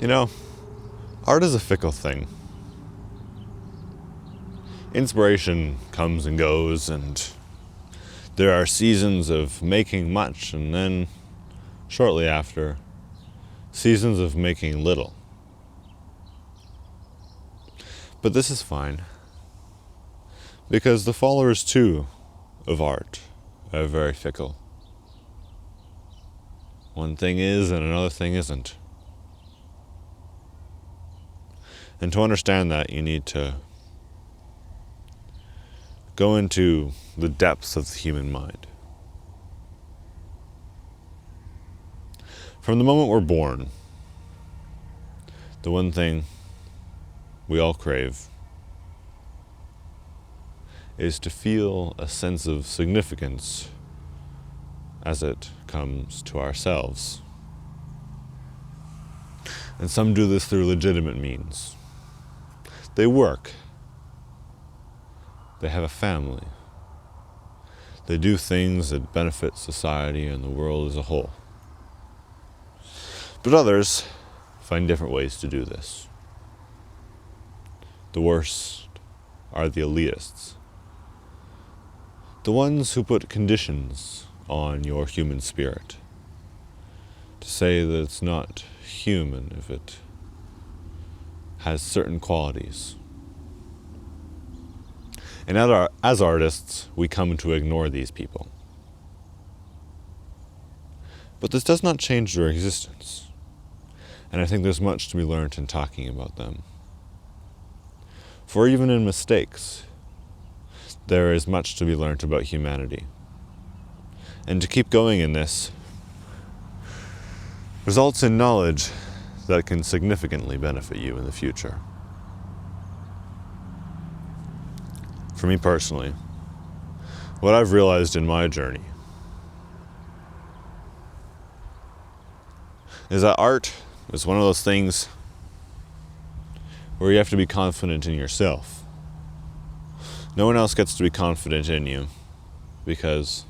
You know, art is a fickle thing. Inspiration comes and goes, and there are seasons of making much, and then, shortly after, seasons of making little. But this is fine, because the followers, too, of art are very fickle. One thing is, and another thing isn't. And to understand that, you need to go into the depths of the human mind. From the moment we're born, the one thing we all crave is to feel a sense of significance as it comes to ourselves. And some do this through legitimate means. They work. They have a family. They do things that benefit society and the world as a whole. But others find different ways to do this. The worst are the elitists. The ones who put conditions on your human spirit. To say that it's not human if it has certain qualities. And as artists, we come to ignore these people. But this does not change their existence. And I think there's much to be learned in talking about them. For even in mistakes, there is much to be learned about humanity. And to keep going in this results in knowledge that can significantly benefit you in the future. For me personally, what I've realized in my journey is that art is one of those things where you have to be confident in yourself. No one else gets to be confident in you, because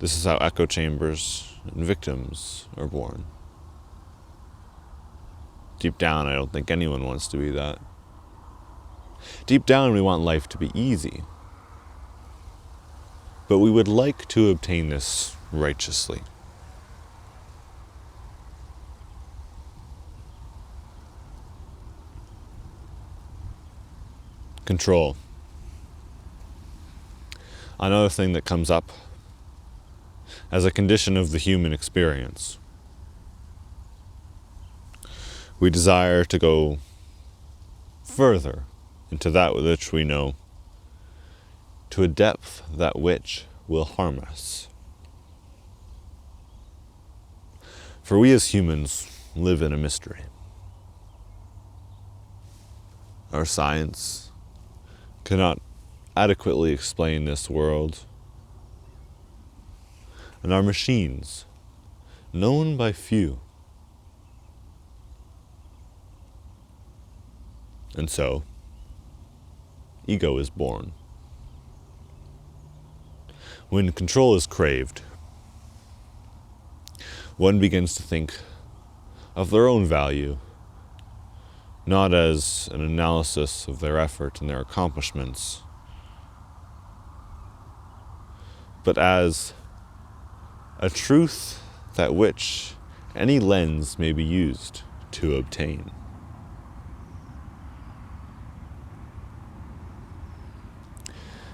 this is how echo chambers and victims are born. Deep down, I don't think anyone wants to be that. Deep down, we want life to be easy. But we would like to obtain this righteously. Control. Another thing that comes up as a condition of the human experience. We desire to go further into that which we know, to a depth that which will harm us. For we as humans live in a mystery. Our science cannot adequately explain this world, and our machines, known by few. And so, ego is born. When control is craved, one begins to think of their own value, not as an analysis of their effort and their accomplishments, but as a truth that which any lens may be used to obtain.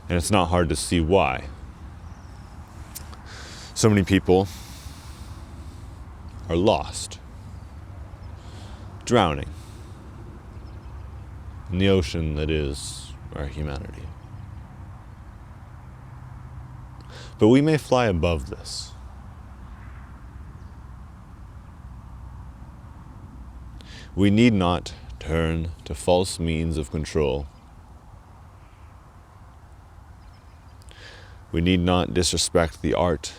And it's not hard to see why. So many people are lost, drowning in the ocean that is our humanity. But we may fly above this. We need not turn to false means of control. We need not disrespect the art,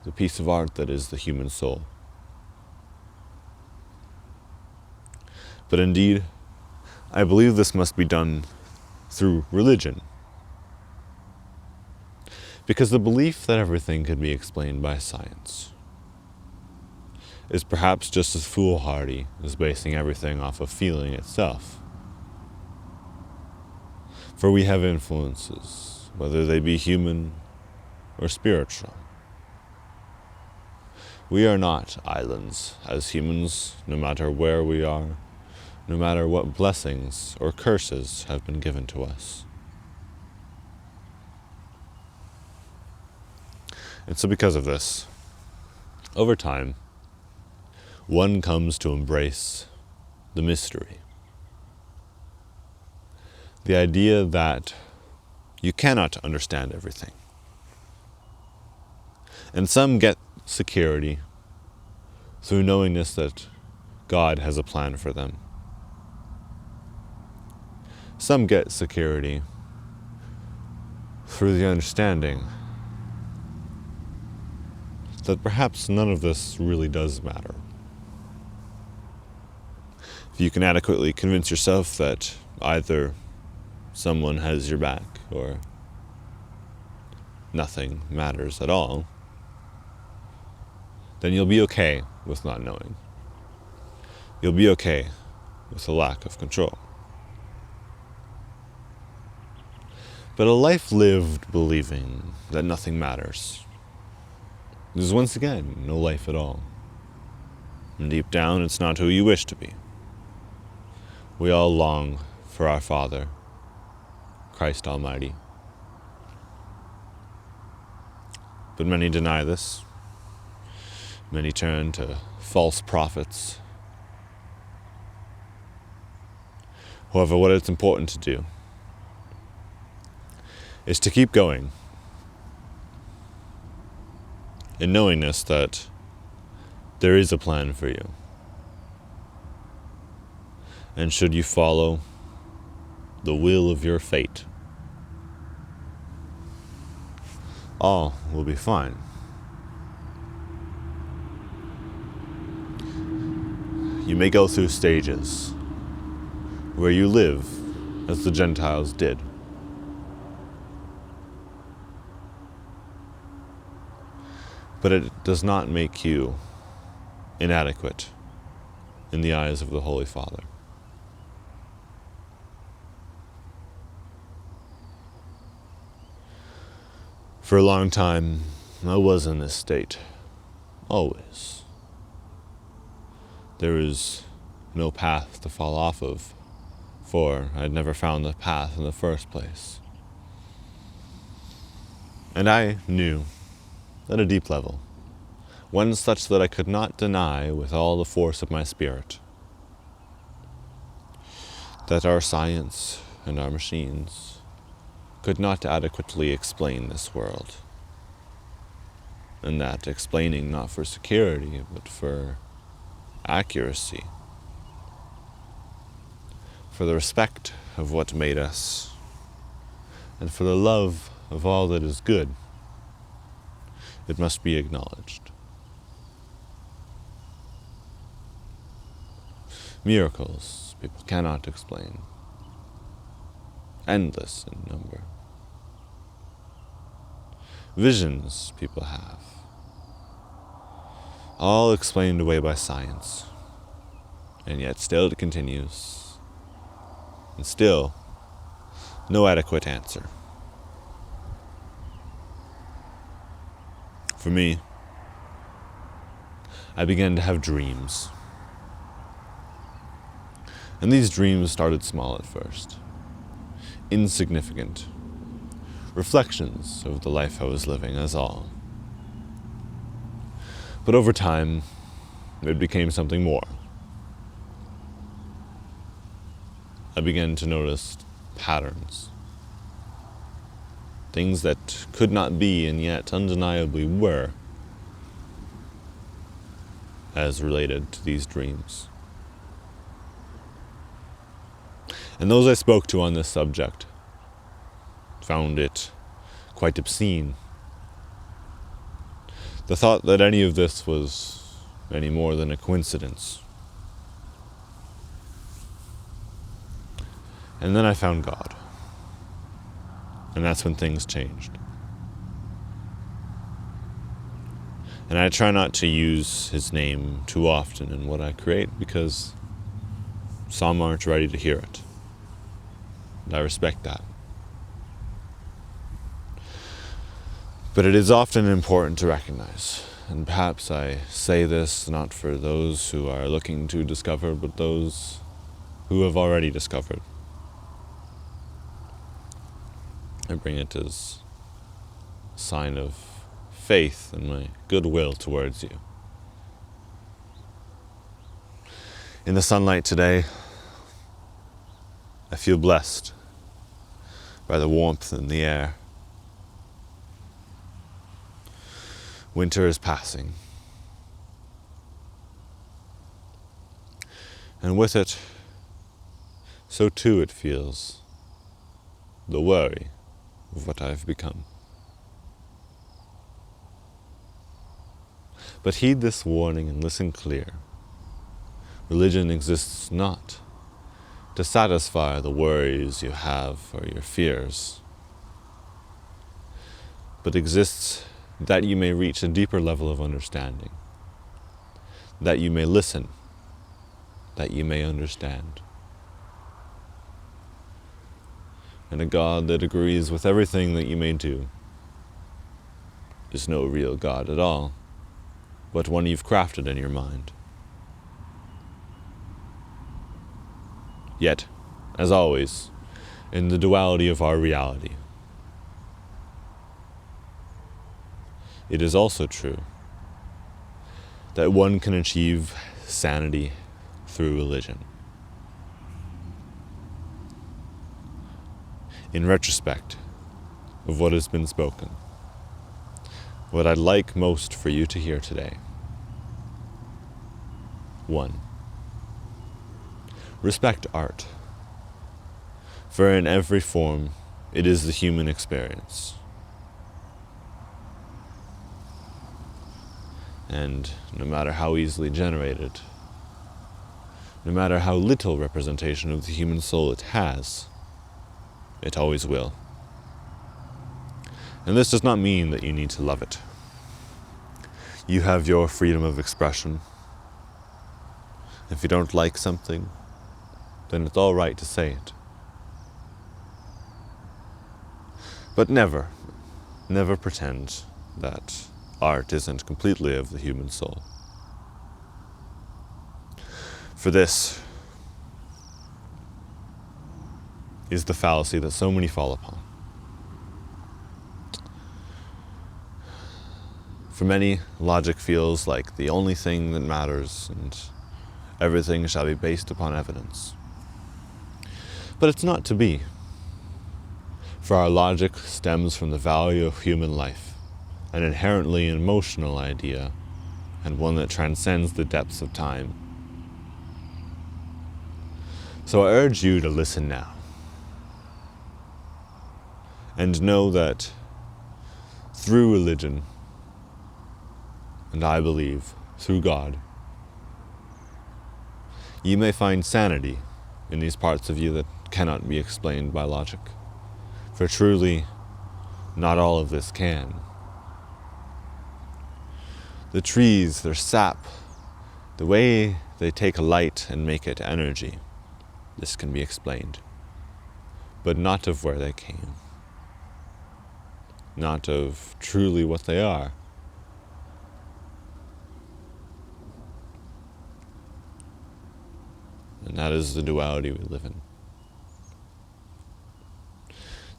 the piece of art that is the human soul. But indeed, I believe this must be done through religion. Because the belief that everything can be explained by science is perhaps just as foolhardy as basing everything off of feeling itself. For we have influences, whether they be human or spiritual. We are not islands as humans, no matter where we are, no matter what blessings or curses have been given to us. And so because of this, over time, one comes to embrace the mystery. The idea that you cannot understand everything. And some get security through knowingness that God has a plan for them. Some get security through the understanding that perhaps none of this really does matter. If you can adequately convince yourself that either someone has your back or nothing matters at all, then you'll be okay with not knowing. You'll be okay with a lack of control. But a life lived believing that nothing matters is once again no life at all. And deep down, it's not who you wish to be. We all long for our Father, Christ Almighty. But many deny this. Many turn to false prophets. However, what it's important to do is to keep going in knowingness that there is a plan for you. And should you follow the will of your fate, all will be fine. You may go through stages where you live as the Gentiles did. But it does not make you inadequate in the eyes of the Holy Father. For a long time, I was in this state. Always. There was no path to fall off of, for I'd never found the path in the first place. And I knew, at a deep level, one such that I could not deny with all the force of my spirit, that our science and our machines could not adequately explain this world, and that explaining not for security, but for accuracy, for the respect of what made us, and for the love of all that is good, it must be acknowledged. Miracles people cannot explain, endless in number. Visions people have, all explained away by science, and yet still it continues, and still no adequate answer. For me, I began to have dreams. And these dreams started small at first, insignificant, reflections of the life I was living as all. But over time, it became something more. I began to notice patterns, things that could not be and yet undeniably were, as related to these dreams. And those I spoke to on this subject found it quite obscene. The thought that any of this was any more than a coincidence. And then I found God. And that's when things changed. And I try not to use his name too often in what I create because some aren't ready to hear it. And I respect that. But it is often important to recognize, and perhaps I say this not for those who are looking to discover, but those who have already discovered. I bring it as a sign of faith and my goodwill towards you. In the sunlight today, I feel blessed by the warmth in the air. Winter is passing, and with it, so too it feels the worry of what I've become. But heed this warning and listen clear. Religion exists not to satisfy the worries you have or your fears, but exists that you may reach a deeper level of understanding, that you may listen, that you may understand. And a God that agrees with everything that you may do is no real God at all, but one you've crafted in your mind. Yet, as always, in the duality of our reality, it is also true that one can achieve sanity through religion. In retrospect of what has been spoken, what I'd like most for you to hear today: 1. Respect art, for in every form it is the human experience. And no matter how easily generated, no matter how little representation of the human soul it has, it always will. And this does not mean that you need to love it. You have your freedom of expression. If you don't like something, then it's all right to say it. But never pretend that art isn't completely of the human soul. For this is the fallacy that so many fall upon. For many, logic feels like the only thing that matters, and everything shall be based upon evidence. But it's not to be. For our logic stems from the value of human life, an inherently emotional idea, and one that transcends the depths of time. So I urge you to listen now, and know that through religion, and I believe through God, you may find sanity in these parts of you that cannot be explained by logic. For truly, not all of this can. The trees, their sap, the way they take light and make it energy, this can be explained, but not of where they came, not of truly what they are. And that is the duality we live in.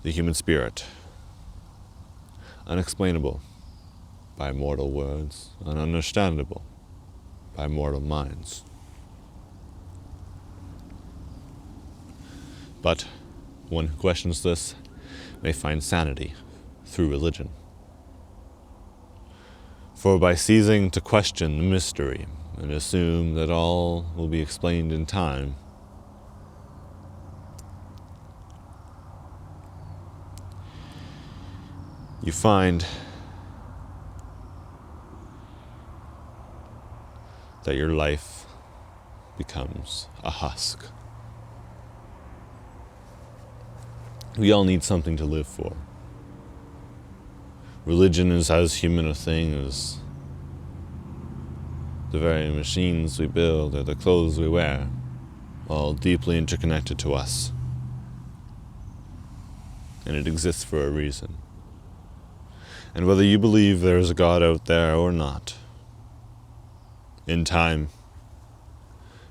The human spirit, unexplainable by mortal words, and ununderstandable by mortal minds. But one who questions this may find sanity through religion. For by ceasing to question the mystery and assume that all will be explained in time, you find that your life becomes a husk. We all need something to live for. Religion is as human a thing as the very machines we build or the clothes we wear, all deeply interconnected to us. And it exists for a reason. And whether you believe there is a God out there or not, in time,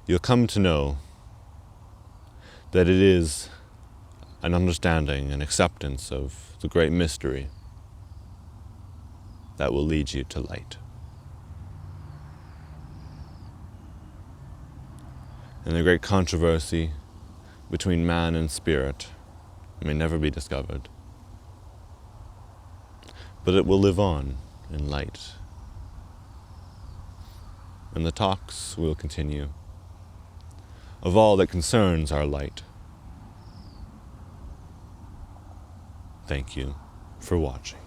you'll come to know that it is an understanding and acceptance of the great mystery that will lead you to light. And the great controversy between man and spirit may never be discovered, but it will live on in light. And the talks will continue of all that concerns our light. Thank you for watching.